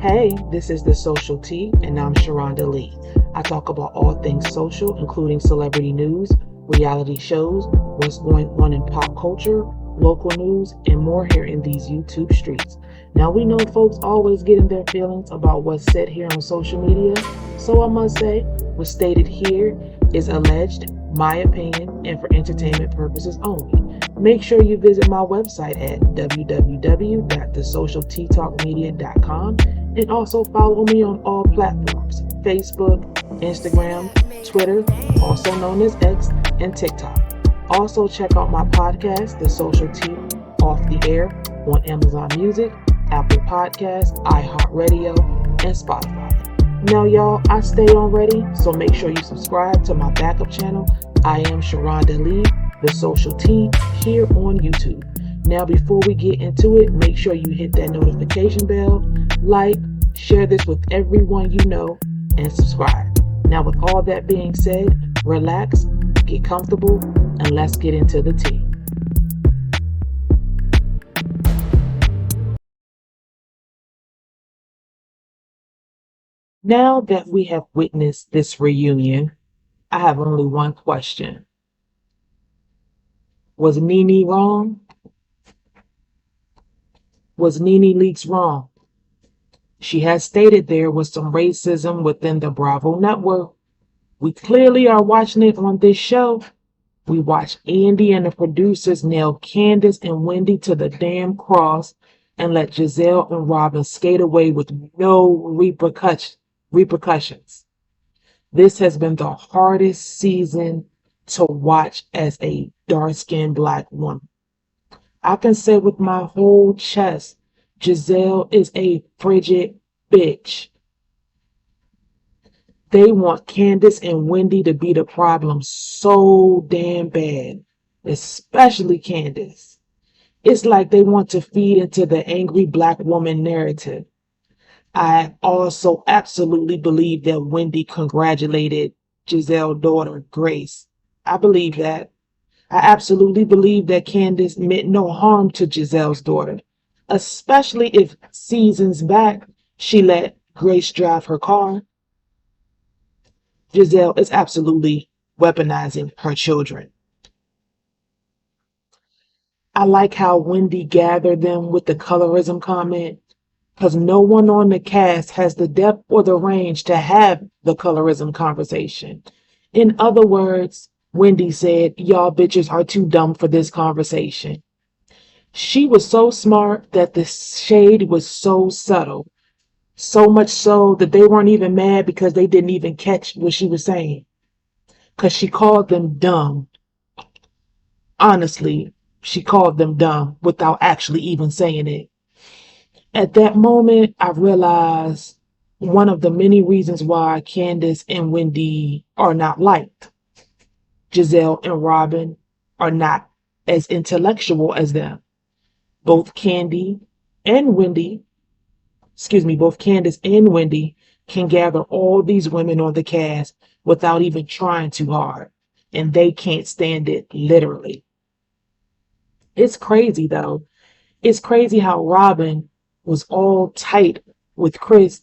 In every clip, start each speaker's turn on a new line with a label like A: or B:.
A: Hey, this is The Social Tea, and I'm Sharonda Lee. I talk about all things social, including celebrity news, reality shows, what's going on in pop culture, local news, and more here in these YouTube streets. Now, we know folks always get in their feelings about what's said here on social media, so I must say, what's stated here is alleged, my opinion, and for entertainment purposes only. Make sure you visit my website at www.thesocialteatalkmedia.com and also follow me on all platforms: Facebook, Instagram, Twitter, also known as X, and TikTok. Also check out my podcast, The Social Tea, Off the Air, on Amazon Music, Apple Podcasts, iHeartRadio, and Spotify. Now, y'all, I stay on ready, so make sure you subscribe to my backup channel. I am Sharonda Lee, The Social Tea, here on YouTube. Now, before we get into it, make sure you hit that notification bell, like, share this with everyone you know, and subscribe. Now, with all that being said, relax, get comfortable, and let's get into the tea. Now that we have witnessed this reunion, I have only one question. Was Nene wrong? Was Nene Leakes wrong? She has stated there was some racism within the Bravo network. We clearly are watching it on this show. We watch Andy and the producers nail Candiace and Wendy to the damn cross and let Gizelle and Robyn skate away with no repercussions. This has been the hardest season to watch as a dark-skinned Black woman. I can say with my whole chest, Gizelle is a frigid bitch. They want Candiace and Wendy to be the problem so damn bad, especially Candiace. It's like they want to feed into the angry Black woman narrative. I also absolutely believe that Wendy congratulated Gizelle's daughter, Grace. I believe that. I absolutely believe that Candiace meant no harm to Gizelle's daughter, especially if seasons back she let Grace drive her car. Gizelle is absolutely weaponizing her children. I like how Wendy gathered them with the colorism comment, because no one on the cast has the depth or the range to have the colorism conversation. In other words, Wendy said, y'all bitches are too dumb for this conversation. She was so smart that the shade was so subtle, so much so that they weren't even mad because they didn't even catch what she was saying. Because she called them dumb. Honestly, she called them dumb without actually even saying it. At that moment, I realized one of the many reasons why Candiace and Wendy are not liked. Gizelle and Robyn are not as intellectual as them. Both Candiace and Wendy can gather all these women on the cast without even trying too hard, and they can't stand it literally. It's crazy though. It's crazy how Robyn was all tight with Chris,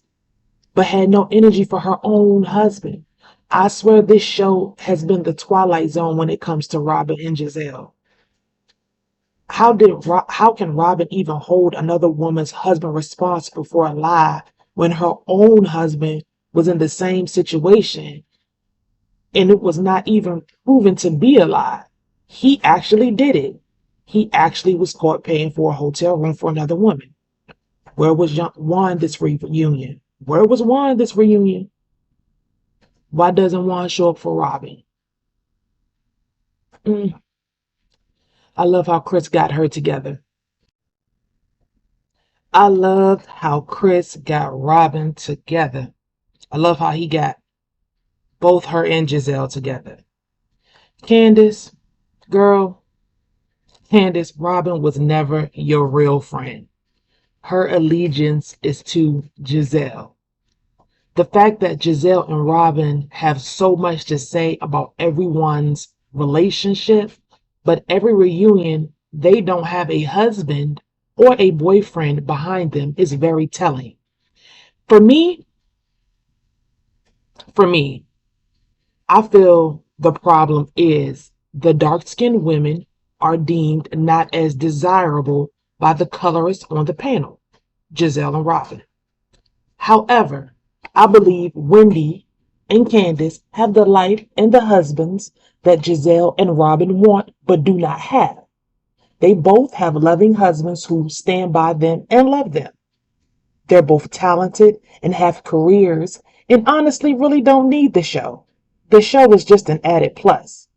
A: but had no energy for her own husband. I swear this show has been the Twilight Zone when it comes to Robyn and Gizelle. How can Robyn even hold another woman's husband responsible for a lie when her own husband was in the same situation and it was not even proven to be a lie? He actually did it. He actually was caught paying for a hotel room for another woman. Where was Juan this reunion? Where was Juan this reunion? Why doesn't Juan show up for Robyn? I love how Chris got her together. I loved how Chris got Robyn together. I love how he got both her and Gizelle together. Candiace, girl, Robyn was never your real friend. Her allegiance is to Gizelle. The fact that Gizelle and Robyn have so much to say about everyone's relationship, but every reunion, they don't have a husband or a boyfriend behind them is very telling. For me, for me, I feel the problem is the dark-skinned women are deemed not as desirable by the colorists on the panel, Gizelle and Robyn. However, I believe Wendy and Candiace have the life and the husbands that Gizelle and Robyn want but do not have. They both have loving husbands who stand by them and love them. They're both talented and have careers and honestly really don't need the show. The show is just an added plus.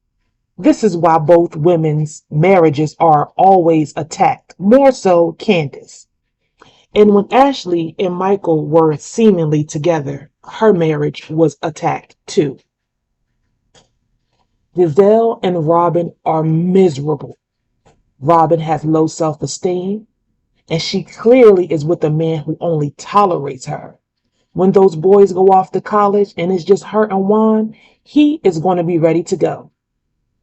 A: This is why both women's marriages are always attacked, more so Candiace. And when Ashley and Michael were seemingly together, her marriage was attacked too. Gizelle and Robyn are miserable. Robyn has low self-esteem, and she clearly is with a man who only tolerates her. When those boys go off to college and it's just her and Juan, he is going to be ready to go.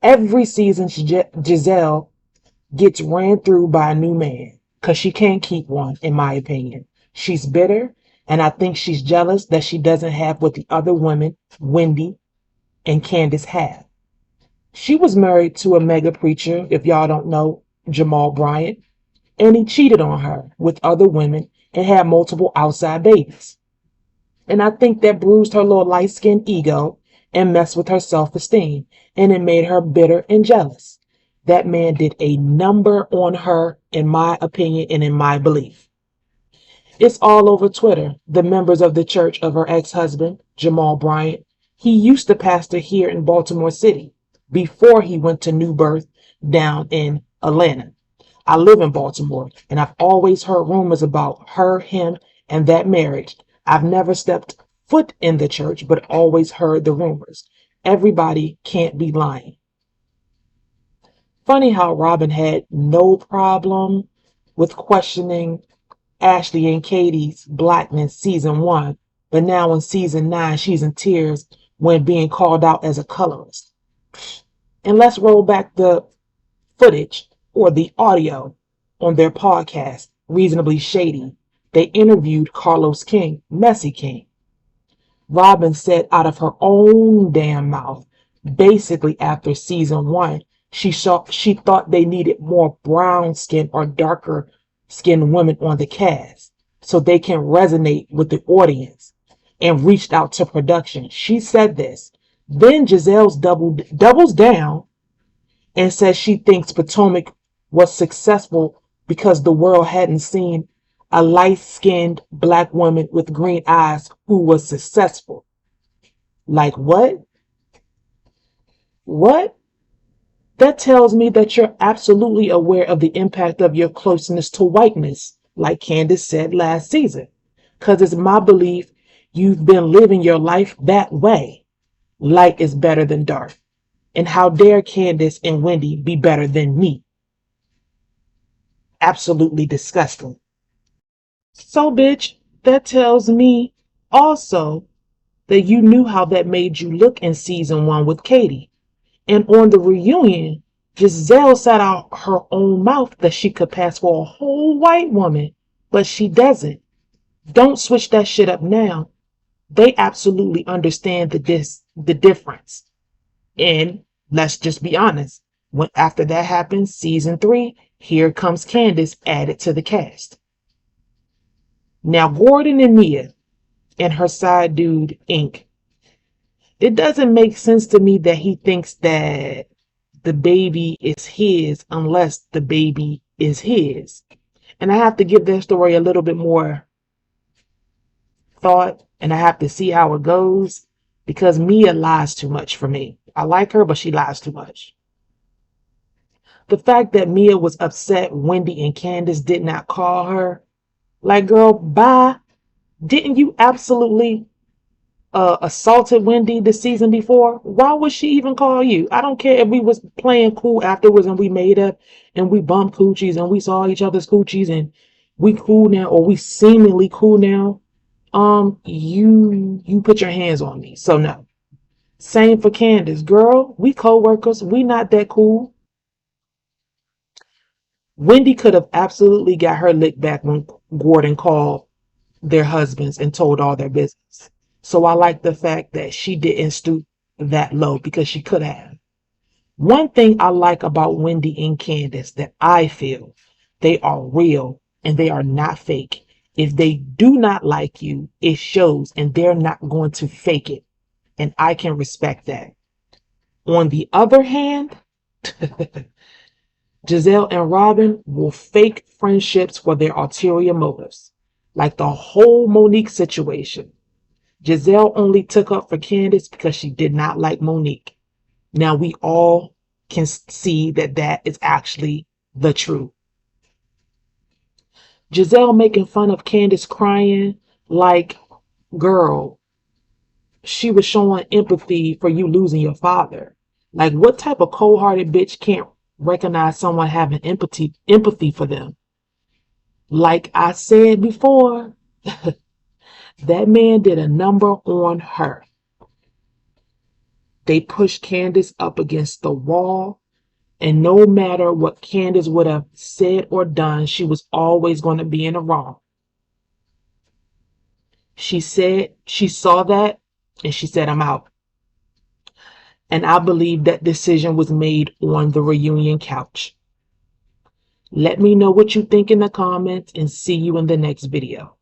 A: Every season, Gizelle gets ran through by a new man because she can't keep one, in my opinion. She's bitter, and I think she's jealous that she doesn't have what the other women, Wendy and Candiace, have. She was married to a mega preacher, if y'all don't know, Jamal Bryant, and he cheated on her with other women and had multiple outside babies. And I think that bruised her little light-skinned ego and messed with her self-esteem, and it made her bitter and jealous. That man did a number on her, in my opinion and in my belief. It's all over Twitter. The members of the church of her ex-husband, Jamal Bryant, he used to pastor here in Baltimore City before he went to New Birth down in Atlanta. I live in Baltimore, and I've always heard rumors about her, him, and that marriage. I've never stepped foot in the church, but always heard the rumors. Everybody can't be lying. Funny how Robyn had no problem with questioning Ashley and Katie's blackness season 1, but now in season 9, she's in tears when being called out as a colorist. And let's roll back the footage or the audio on their podcast, Reasonably Shady. They interviewed Carlos King, Messy King. Robyn said out of her own damn mouth, basically after season 1, she thought they needed more brown skin or darker skinned women on the cast so they can resonate with the audience, and reached out to production. She said this. Then Gizelle's doubles down and says she thinks Potomac was successful because the world hadn't seen a light-skinned black woman with green eyes who was successful. Like what? What? That tells me that you're absolutely aware of the impact of your closeness to whiteness, like Candiace said last season. Because it's my belief you've been living your life that way. Light is better than dark. And how dare Candiace and Wendy be better than me? Absolutely disgusting. So, bitch, that tells me also that you knew how that made you look in season 1 with Katie. And on the reunion, Gizelle said out her own mouth that she could pass for a whole white woman, but she doesn't. Don't switch that shit up now. They absolutely understand the difference. And let's just be honest. When after that happens, season 3, here comes Candiace added to the cast. Now, Gordon and Mia and her side dude, Ink. It doesn't make sense to me that he thinks that the baby is his unless the baby is his. And I have to give that story a little bit more thought, and I have to see how it goes, because Mia lies too much for me. I like her, but she lies too much. The fact that Mia was upset Wendy and Candiace did not call her, like, girl, bye. Didn't you absolutely assaulted Wendy the season before? Why would she even call you? I don't care if we was playing cool afterwards and we made up and we bumped coochies and we saw each other's coochies and we cool now, or we seemingly cool now. You put your hands on me. So no. Same for Candiace. Girl, we co-workers. We not that cool. Wendy could have absolutely got her lick back when Gordon called their husbands and told all their business. So I like the fact that she didn't stoop that low, because she could have. One thing I like about Wendy and Candiace, that I feel they are real and they are not fake. If they do not like you, it shows, and they're not going to fake it. And I can respect that. On the other hand, Gizelle and Robyn will fake friendships for their ulterior motives, like the whole Monique situation. Gizelle only took up for Candiace because she did not like Monique. Now we all can see that that is actually the truth. Gizelle making fun of Candiace crying, like, girl, she was showing empathy for you losing your father. Like, what type of cold-hearted bitch can't recognize someone having empathy for them? Like I said before, that man did a number on her. They pushed Candiace up against the wall, and no matter what Candiace would have said or done, she was always going to be in the wrong. She said she saw that, and she said, I'm out. And I believe that decision was made on the reunion couch. Let me know what you think in the comments, and see you in the next video.